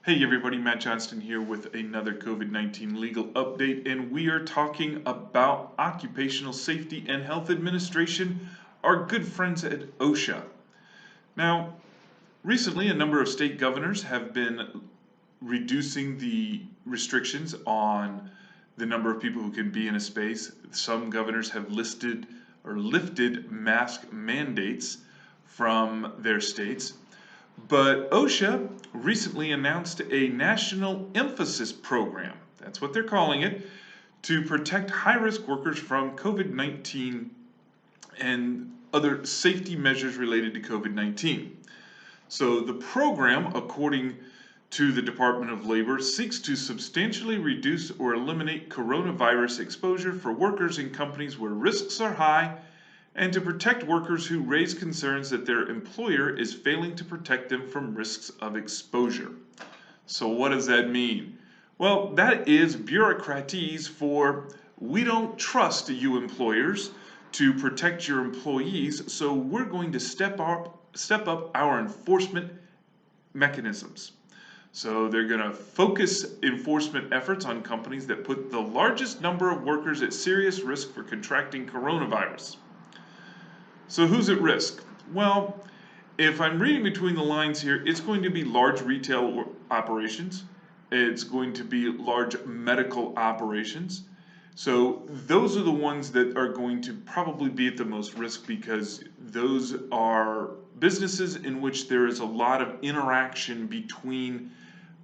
Hey everybody, Matt Johnston here with another COVID-19 legal update, and we are talking about Occupational Safety and Health Administration, our good friends at OSHA. Now, recently a number of state governors have been reducing the restrictions on the number of people who can be in a space. Some governors have listed or lifted mask mandates from their states. But OSHA recently announced a national emphasis program, that's what they're calling it, to protect high-risk workers from COVID-19 and other safety measures related to COVID-19. So the program, according to the Department of Labor, seeks to substantially reduce or eliminate coronavirus exposure for workers in companies where risks are high and to protect workers who raise concerns that their employer is failing to protect them from risks of exposure. So what does that mean? Well, that is bureaucratese for we don't trust you employers to protect your employees, so we're going to step up our enforcement mechanisms. So they're going to focus enforcement efforts on companies that put the largest number of workers at serious risk for contracting coronavirus. So who's at risk? Well, if I'm reading between the lines here, it's going to be large retail operations. It's going to be large medical operations. So those are the ones that are going to probably be at the most risk because those are businesses in which there is a lot of interaction between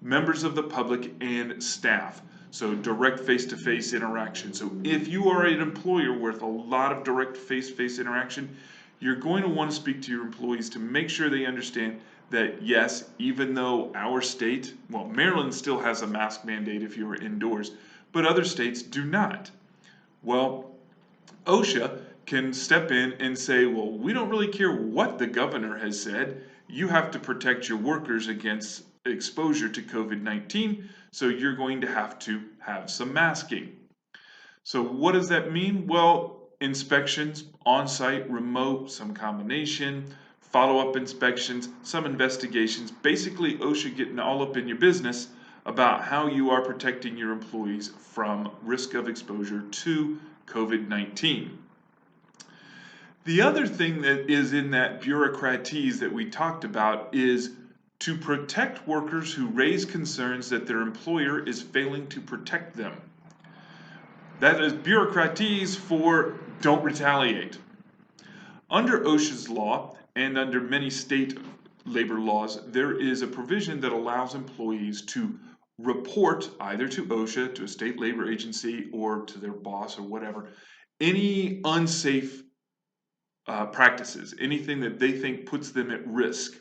members of the public and staff. So direct face-to-face interaction. So if you are an employer with a lot of direct face-to-face interaction, you're going to want to speak to your employees to make sure they understand that yes, even though our state, well, Maryland still has a mask mandate if you're indoors, but other states do not. Well, OSHA can step in and say, well, we don't really care what the governor has said. You have to protect your workers against exposure to COVID-19, so you're going to have some masking. So what does that mean? Well, inspections, on-site, remote, some combination, follow-up inspections, some investigations, basically OSHA getting all up in your business about how you are protecting your employees from risk of exposure to COVID-19. The other thing that is in that bureaucratese that we talked about is to protect workers who raise concerns that their employer is failing to protect them. That is bureaucratese for don't retaliate. Under OSHA's law and under many state labor laws, there is a provision that allows employees to report either to OSHA, to a state labor agency, or to their boss or whatever, any unsafe practices, anything that they think puts them at risk.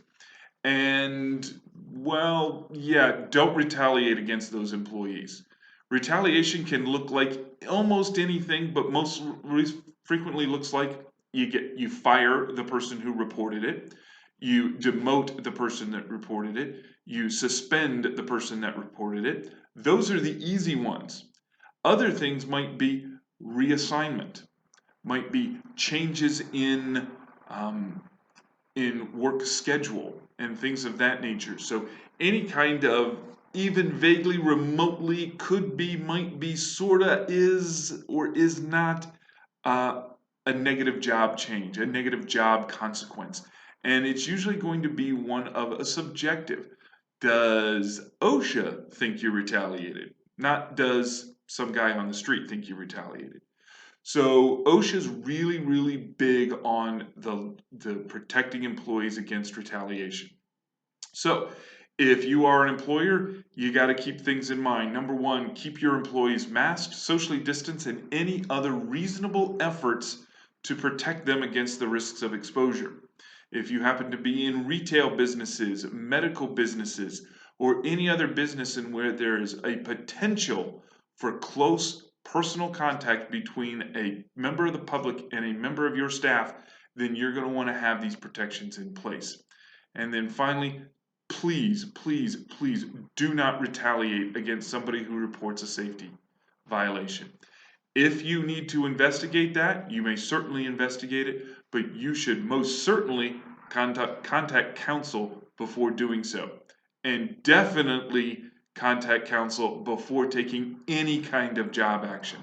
And, well, yeah, don't retaliate against those employees. Retaliation can look like almost anything, but most frequently looks like you fire the person who reported it, you demote the person that reported it, you suspend the person that reported it. Those are the easy ones. Other things might be reassignment, might be changes in work schedule and things of that nature. So any kind of even vaguely remotely could be, might be, sorta is or is not a negative job change, a negative job consequence. And it's usually going to be one of a subjective. Does OSHA think you retaliated? Not does some guy on the street think you retaliated. So OSHA's really, really big on the protecting employees against retaliation. So if you are an employer, you got to keep things in mind. Number one, keep your employees masked, socially distanced, and any other reasonable efforts to protect them against the risks of exposure. If you happen to be in retail businesses, medical businesses, or any other business in where there is a potential for close personal contact between a member of the public and a member of your staff, then you're going to want to have these protections in place. And then finally, please, please, please do not retaliate against somebody who reports a safety violation. If you need to investigate that, you may certainly investigate it, but you should most certainly contact counsel before doing so. and definitely contact counsel before taking any kind of job action.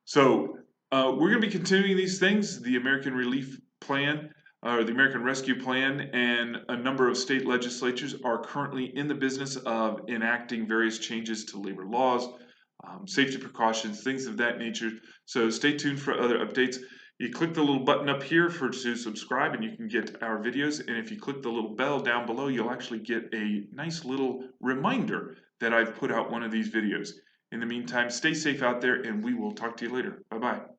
So we're going to be continuing these things. The American Relief Plan, or the American Rescue Plan, and a number of state legislatures are currently in the business of enacting various changes to labor laws, safety precautions, things of that nature. So stay tuned for other updates. You click the little button up here to subscribe, and you can get our videos. And if you click the little bell down below, you'll actually get a nice little reminder that I've put out one of these videos. In the meantime, stay safe out there, and we will talk to you later. Bye-bye.